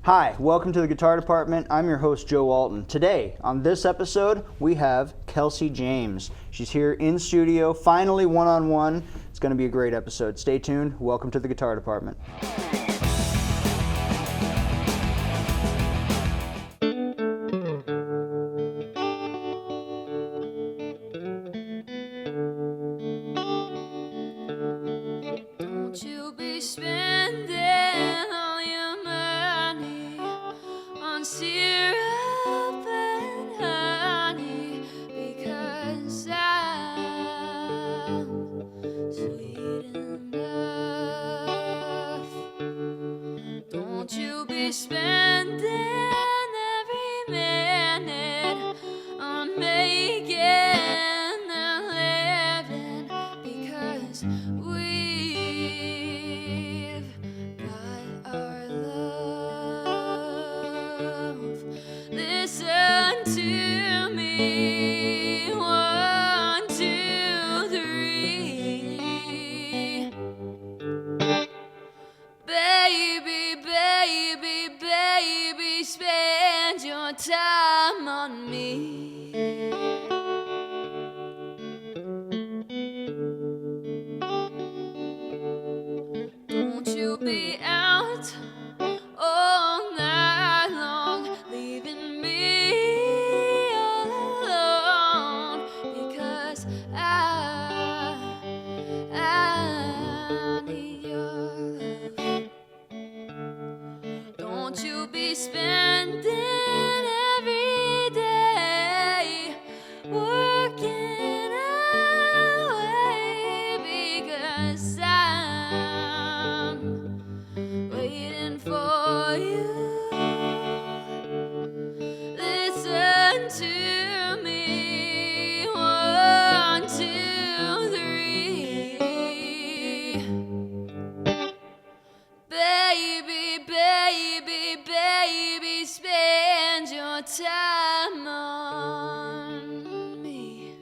Hi, welcome to the Guitar Department. I'm your host, Joe Walton. Today, on this episode, we have Kelsie James. She's here in studio, finally one-on-one. It's going to be a great episode. Stay tuned. Welcome to the Guitar Department. Don't you be spending all your money on syrup and honey, because I'm sweet enough. Don't you be spending every minute on making a living, because we've got our love. Listen to me, 1, 2, 3. Baby, baby, baby, spend your time on me. Don't you be out all night long, leaving me all alone, because I need your love. Don't you be spending every day working away, because I'm waiting for you. Listen to me, 1, 2, 3. Baby, baby, baby, spend your time on me.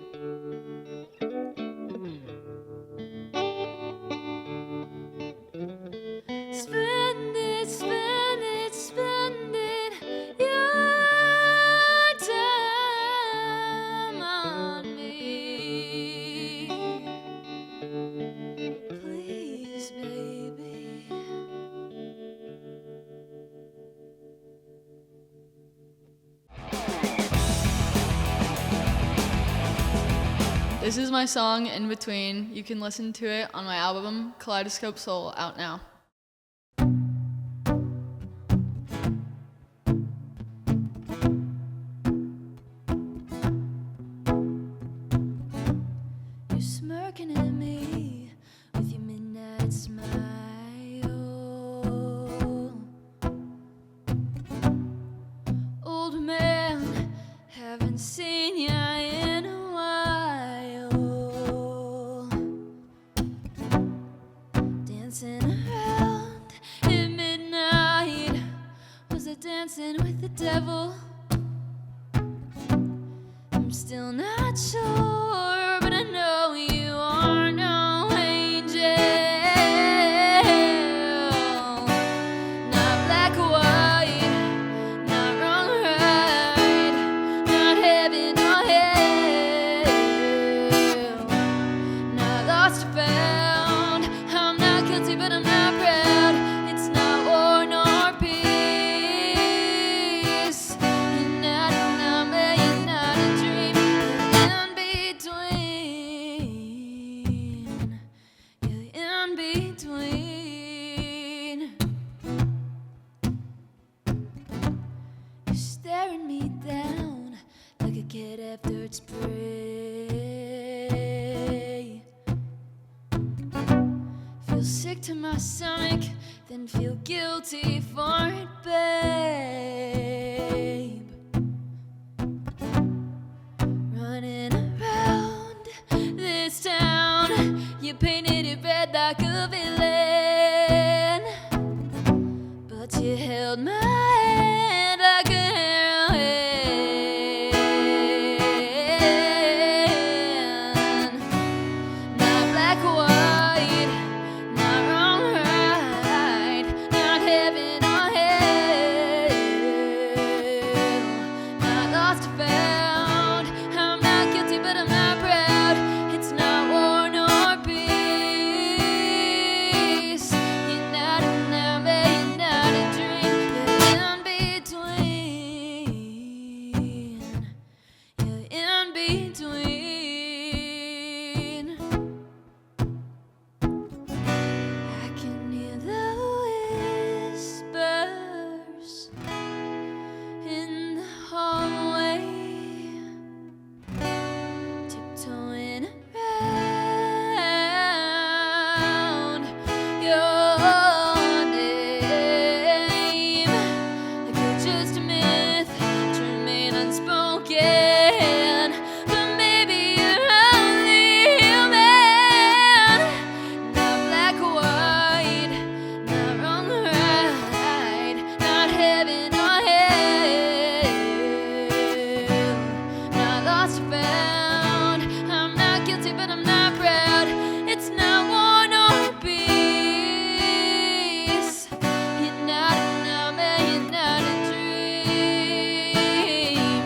Spend it, spend it, spend it, your time on me. Please, baby. This is my song, In Between. You can listen to it on my album, Kaleidoscope Soul, out now. You're smirking at me with your midnight smile. Old man, haven't seen ya in a while. Dancing around at midnight, was I dancing with the devil? I'm still not sure, but I know you are no angel. Not black or white, not wrong or right, not heaven or hell, not lost or found. I'm not guilty, but I'm not proud. It's not war nor peace. You're not a number, you're not a dream. You're in between. You're in between. You're staring me down like a cat after its prey. Feel sick to my stomach, then feel guilty for it, babe. Running around this town, you painted it red like a villain, but you held my hand like a heroine. Not black or white, not wrong or right, not heaven or hell. between. I can hear the whispers in the hallway, tiptoeing around your name, like you're just a myth to remain unspoken. But maybe you're only human, not black or white, not wrong or right, not heaven or hell, not lost or found. I'm not guilty, but I'm not proud. It's not war nor peace. You're not a nightmare, you're not a dream.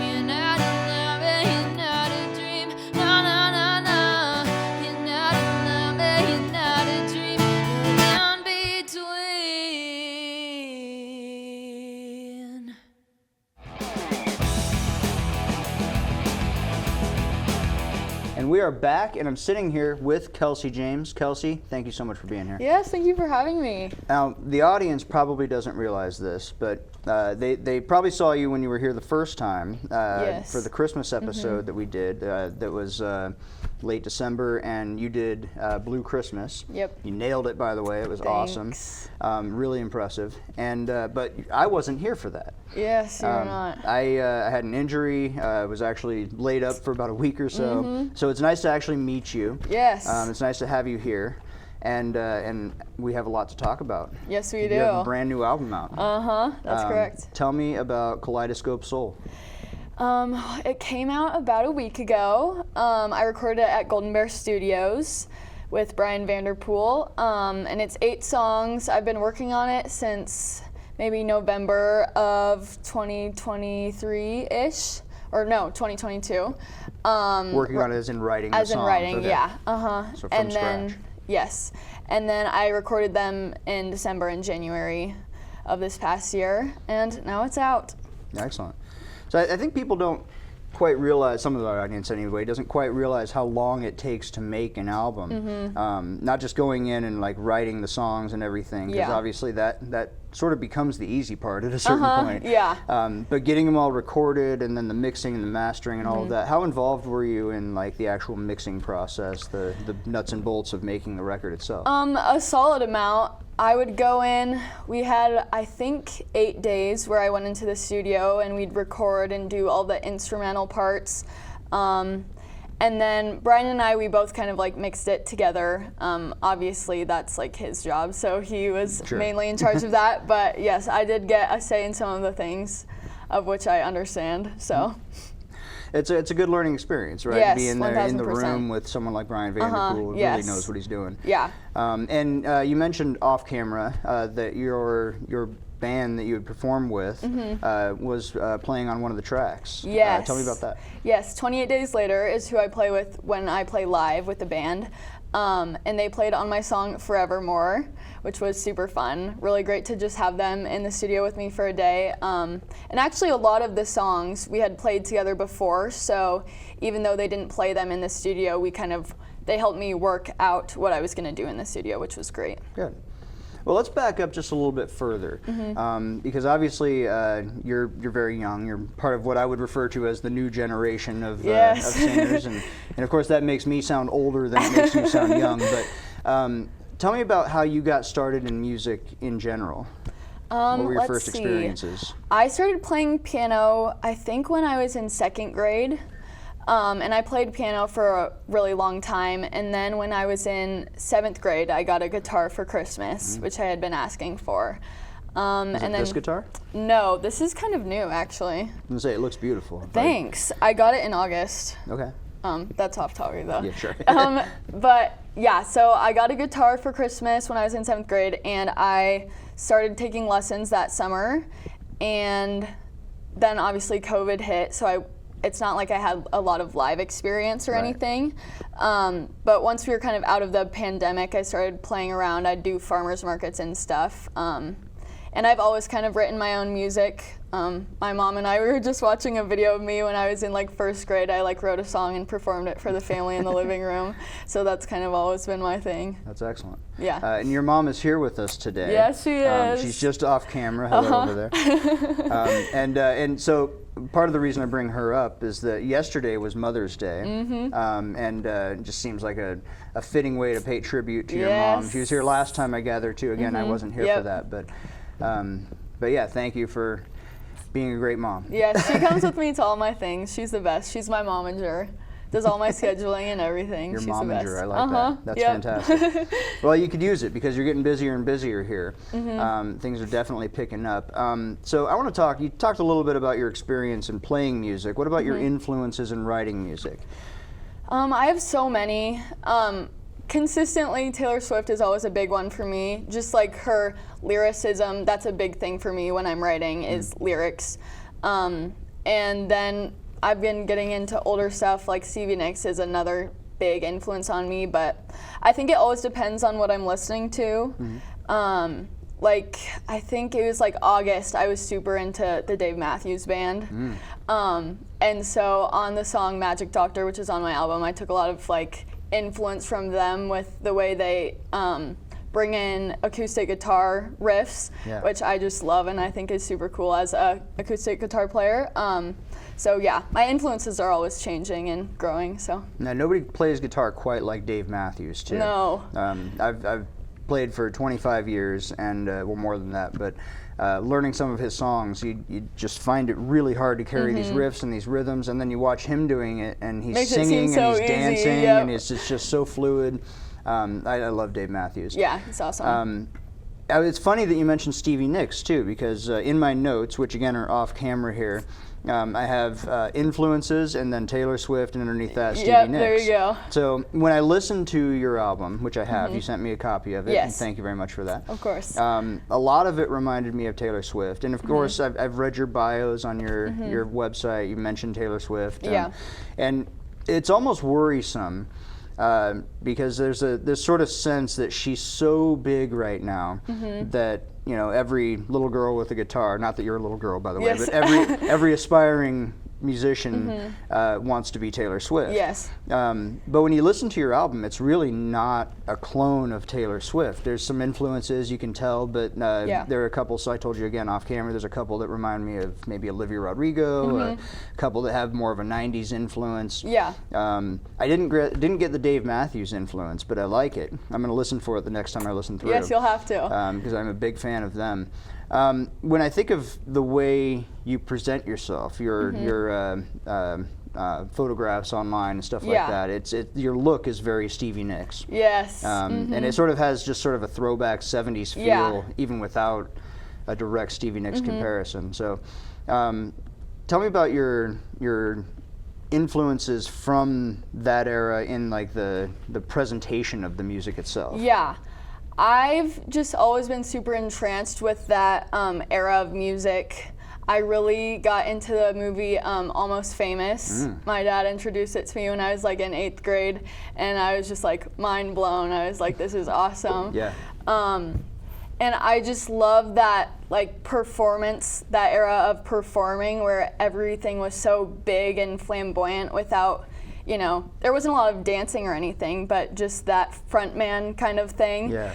You're not a nightmare, you're not a dream. No, no, no, no. You're not a nightmare, you're not a dream. You're in between. And we are back, and I'm sitting here with Kelsie James. Kelsie, thank you so much for being here. Yes, thank you for having me. Now, the audience probably doesn't realize this, but they probably saw you when you were here the first time Yes. for the Christmas episode that we did. That was late December, and you did Blue Christmas. Yep. You nailed it, by the way. It was Thanks. awesome, really impressive. And but I wasn't here for that. Yes, you're not. I had an injury. Was actually laid up for about a week or so. So it's nice to actually meet you. Yes. It's nice to have you here, and we have a lot to talk about. Yes, we You do. have a brand new album out. That's correct. Tell me about Kaleidoscope Soul. It came out about a week ago. I recorded it at Golden Bear Studios with Brian Vanderpool, and it's 8 songs. I've been working on it since maybe November of 2023-ish, or no, 2022. Working on it as in writing the As in songs. writing, Okay. yeah. So from And scratch. then, yes. And then I recorded them in December and January of this past year, and now it's out. Excellent. So I think people don't quite realize, some of our audience anyway, doesn't quite realize how long it takes to make an album. Not just going in and like writing the songs and everything, because Yeah. obviously that sort of becomes the easy part at a certain point. Yeah. But getting them all recorded and then the mixing and the mastering and all of that, how involved were you in like the actual mixing process, the nuts and bolts of making the record itself? A solid amount. I would go in, we had, I think, 8 days where I went into the studio and we'd record and do all the instrumental parts. And then Brian and I, we both kind of like mixed it together. Obviously that's like his job, so he was Sure. mainly in charge of that. But yes, I did get a say in some of the things of which I understand, so. It's a good learning experience, right? Yes, Being there in the 1000%. room with someone like Brian Vanderpool who yes. really knows what he's doing. Yeah. And you mentioned off camera that your band that you would perform with was playing on one of the tracks. Yes. Tell me about that. Yes, 28 Days Later is who I play with when I play live with the band. And they played on my song Forevermore, which was super fun. Really great to just have them in the studio with me for a day. And actually a lot of the songs we had played together before, so even though they didn't play them in the studio, they helped me work out what I was gonna do in the studio, which was great. Good. Well, let's back up just a little bit further, because obviously you're very young. You're part of what I would refer to as the new generation of Yes. singers, and of course that makes me sound older than it makes you sound young. But tell me about how you got started in music in general. What were your Let's first see. experiences? I started playing piano, I think when I was in 2nd grade. And I played piano for a really long time. And then when I was in 7th grade, I got a guitar for Christmas, which I had been asking for. Is it and this then guitar? no, this is kind of new actually. I was gonna say it looks beautiful. Thanks. I got it in August. Okay. That's off topic though. Yeah, sure. But yeah, so I got a guitar for Christmas when I was in 7th grade, and I started taking lessons that summer. And then obviously COVID hit, so it's not like I had a lot of live experience or Right. anything. But once we were kind of out of the pandemic, I started playing around. I'd do farmers markets and stuff. And I've always kind of written my own music. My mom and I were just watching a video of me when I was in like 1st grade. I like wrote a song and performed it for the family in the living room. So that's kind of always been my thing. That's excellent. Yeah. And your mom is here with us today. Yes, she is. She's just off camera. Hello over there. And so part of the reason I bring her up is that yesterday was Mother's Day, and it just seems like a fitting way to pay tribute to your mom. She was here last time I gathered too. Again, I wasn't here for that, but yeah, thank you for being a great mom. Yeah, she comes with me to all my things. She's the best. She's my momager. Does all my scheduling and everything. Your She's the momager, best. I like that. That's fantastic. Well, you could use it because you're getting busier and busier here. Things are definitely picking up. So I want to talk, you talked a little bit about your experience in playing music. What about your influences in writing music? I have so many. Consistently, Taylor Swift is always a big one for me. Just like her lyricism, that's a big thing for me when I'm writing is lyrics. And then I've been getting into older stuff, like Stevie Nicks is another big influence on me, but I think it always depends on what I'm listening to. Like, I think it was like August, I was super into the Dave Matthews Band. And so on the song Magic Doctor, which is on my album, I took a lot of like influence from them with the way they bring in acoustic guitar riffs, which I just love and I think is super cool as a acoustic guitar player. So yeah, my influences are always changing and growing. So now nobody plays guitar quite like Dave Matthews too. No. I've played for 25 years and well more than that, but learning some of his songs, you just find it really hard to carry these riffs and these rhythms, and then you watch him doing it and he's singing and he's dancing and it's just so fluid. I love Dave Matthews. Yeah, it's awesome. It's funny that you mentioned Stevie Nicks too, because in my notes, which again are off camera here, I have influences and then Taylor Swift, and underneath that Stevie Nicks. There you go. So when I listened to your album, which I have, you sent me a copy of it, and thank you very much for that. Of course. A lot of it reminded me of Taylor Swift, and of course I've read your bios on your website. You mentioned Taylor Swift, and it's almost worrisome. Because there's this sort of sense that she's so big right now that every little girl with a guitar, not that you're a little girl by the way, but every aspiring musician wants to be Taylor Swift. Yes. But when you listen to your album, it's really not a clone of Taylor Swift. There's some influences you can tell, but there are a couple, so I told you again off camera, there's a couple that remind me of maybe Olivia Rodrigo, a couple that have more of a 90s influence. Yeah. I didn't get the Dave Matthews influence, but I like it. I'm going to listen for it the next time I listen through. Yes, you'll have to. Because I'm a big fan of them. When I think of the way you present yourself, your photographs online and stuff like that, your look is very Stevie Nicks. Yes. And it sort of has just sort of a throwback 70s feel, even without a direct Stevie Nicks comparison. So tell me about your influences from that era in like the presentation of the music itself. Yeah. I've just always been super entranced with that era of music. I really got into the movie Almost Famous. My dad introduced it to me when I was like in 8th grade, and I was just like mind blown. I was like, this is awesome. Yeah. And I just love that like performance, that era of performing where everything was so big and flamboyant without, there wasn't a lot of dancing or anything, but just that frontman kind of thing. Yeah.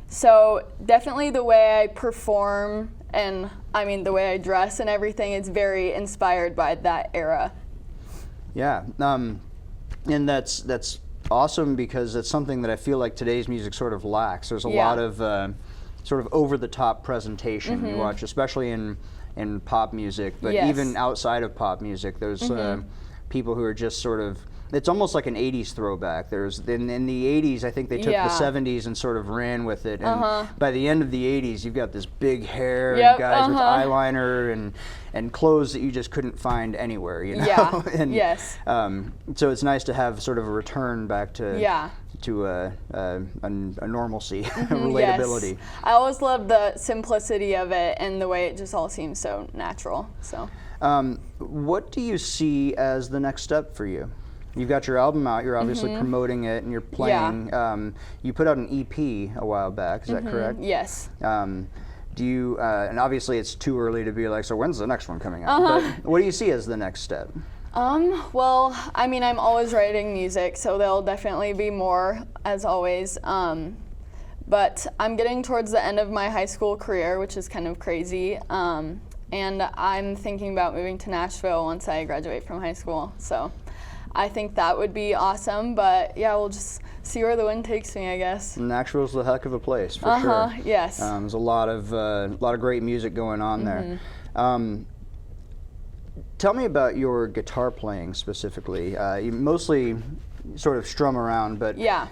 So definitely the way I perform and the way I dress and everything, it's very inspired by that era. Yeah. And that's awesome because it's something that I feel like today's music sort of lacks. There's a lot of sort of over-the-top presentation you watch, especially in pop music, but even outside of pop music, there's people who are just sort of, it's almost like an 80s throwback. There's in the 80s, I think they took the 70s and sort of ran with it, and by the end of the 80s, you've got this big hair and guys with eyeliner and clothes that you just couldn't find anywhere, Yeah. and, yes. So it's nice to have sort of a return back to a normalcy, relatability. Yes. I always love the simplicity of it and the way it just all seems so natural. So. What do you see as the next step for you? You've got your album out, you're obviously promoting it, and you're playing. You put out an EP a while back, is that correct? Yes. do you, and obviously it's too early to be like, so when's the next one coming out? But what do you see as the next step? Well, I mean, I'm always writing music, so there'll definitely be more, as always. But I'm getting towards the end of my high school career, which is kind of crazy. And I'm thinking about moving to Nashville once I graduate from high school. So I think that would be awesome. But yeah, we'll just see where the wind takes me, I guess. Nashville's a heck of a place, for sure. Yes. There's a lot of great music going on there. Tell me about your guitar playing specifically. You mostly sort of strum around, but Yeah.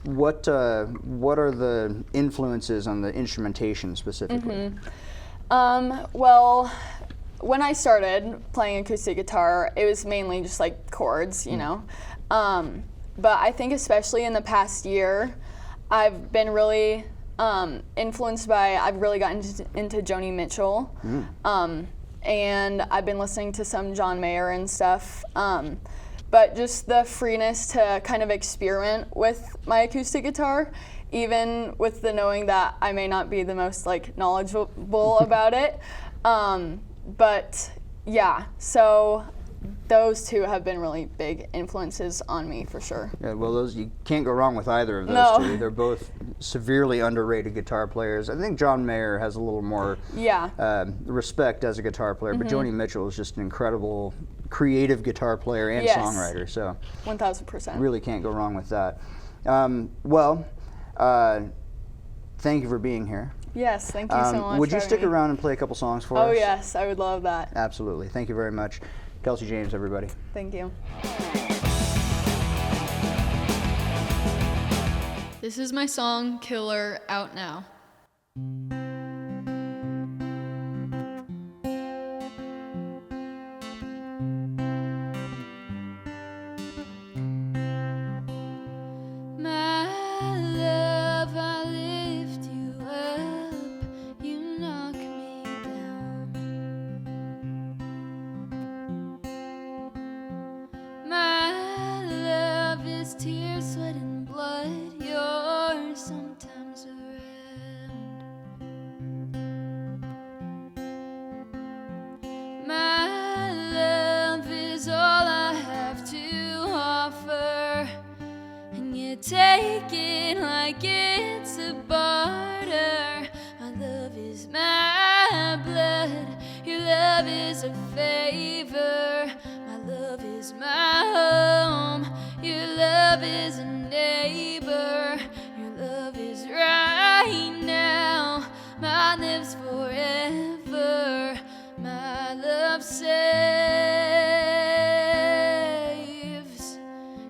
what are the influences on the instrumentation specifically? Well, when I started playing acoustic guitar, it was mainly just like chords, you know. But I think especially in the past year, I've been really influenced by, I've really gotten into Joni Mitchell. And I've been listening to some John Mayer and stuff. But just the freeness to kind of experiment with my acoustic guitar, even with the knowing that I may not be the most like knowledgeable about it. But yeah, so those two have been really big influences on me for sure. Yeah, well, you can't go wrong with either of those No. two. They're both severely underrated guitar players. I think John Mayer has a little more respect as a guitar player, but Joni Mitchell is just an incredible creative guitar player and Yes. songwriter. So 1000%. really can't go wrong with that. Thank you for being here. Yes, thank you so much. Would for you having stick me. around and play a couple songs for us? Oh yes, I would love that. Absolutely. Thank you very much. Kelsie James, everybody. Thank you. This is my song, Killer, out now. My love, I lift you up, you knock me down. My love is tears, sweat, and blood, you're sometimes around. My love is all I have to offer, and you take it like it's a barter. My love is my blood, your love is a favor. My love is my home, your love is a neighbor. Your love is right now, my lips forever. My love saves,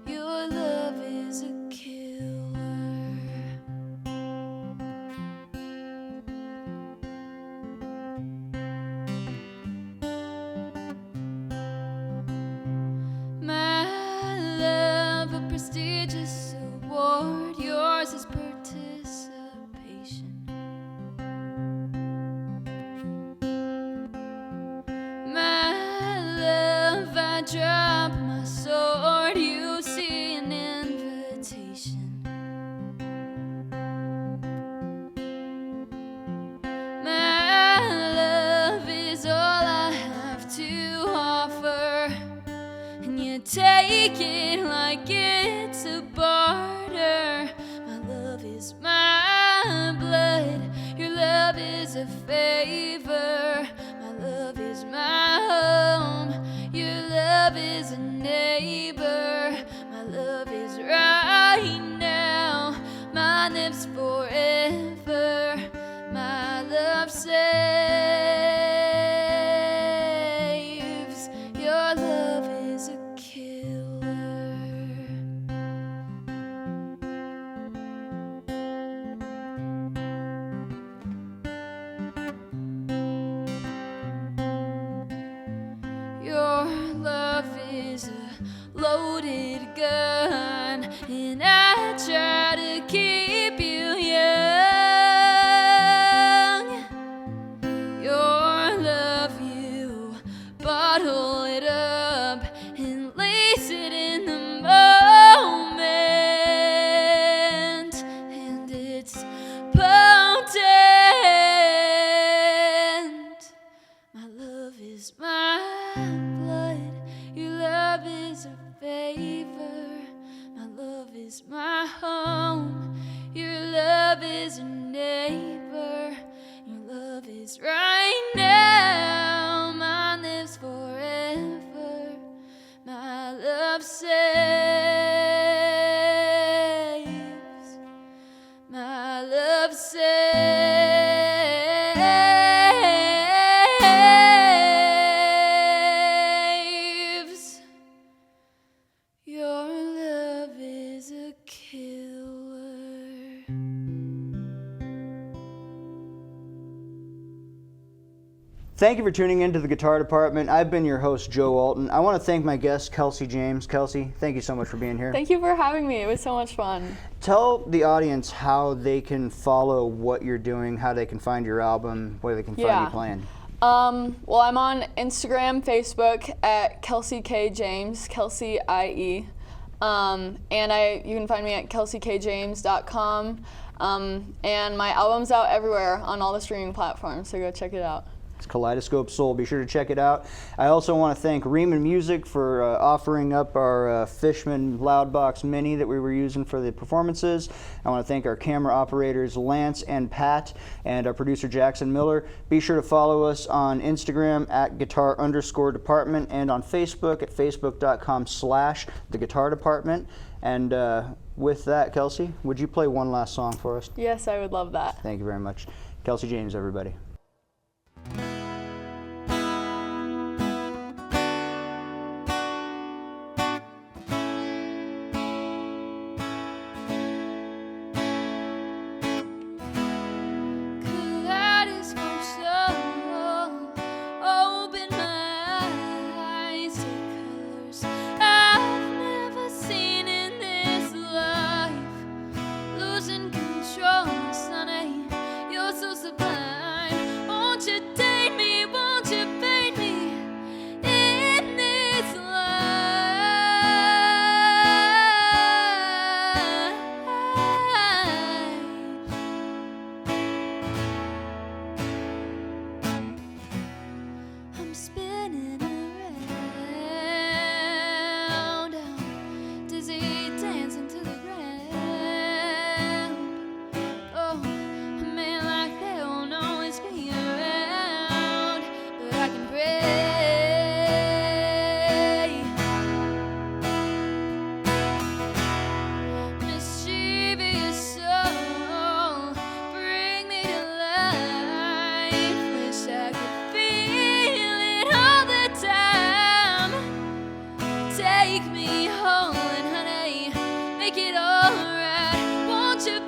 your love is a killer. My love, a prestigious award, yours is participation. My love, I drop my sword, you see an invitation. My love is all I have to offer, and you take it like it's a barter. My love is my blood, your love is a favor. My love is my home, your love is a neighbor. My love is right now, my lips forever. My love saves, your love is a killer. Your love is a loaded gun, and I try to keep you young. Your love, you bottle it up and lace it in the moment, and it's potent. is a favor. My love is my home. Your love is a neighbor. Your love is right now. Mine lives forever. My love saves. My love saves. Your love is a killer. Thank you for tuning in to the Guitar Department. I've been your host, Joe Alton. I want to thank my guest, Kelsie James. Kelsie, thank you so much for being here. Thank you for having me. It was so much fun. Tell the audience how they can follow what you're doing, how they can find your album, where they can find you playing. Well, I'm on Instagram, Facebook at Kelsie K James, Kelsie IE. And you can find me at kelsiekjames.com. And my album's out everywhere on all the streaming platforms, so go check it out. It's Kaleidoscope Soul. Be sure to check it out. I also want to thank Riemann Music for offering up our Fishman Loudbox Mini that we were using for the performances. I want to thank our camera operators Lance and Pat, and our producer Jackson Miller. Be sure to follow us on Instagram at guitar_department and on Facebook at facebook.com/theguitardepartment. And with that, Kelsie, would you play one last song for us? Yes, I would love that. Thank you very much. Kelsie James, everybody. Kaleidoscope soul, open my eyes to colors I've never seen in this life. Losing control, sonny, you're so sublime. Won't you take me, won't you paint me in this life? I'm spinning around, I'm dizzy, dancing to the ground. Oh, a man like that won't always be around, but I can pray. Mischievous soul, bring me to life. Wish I could feel it all the time. Take me home and honey, make it alright. Won't you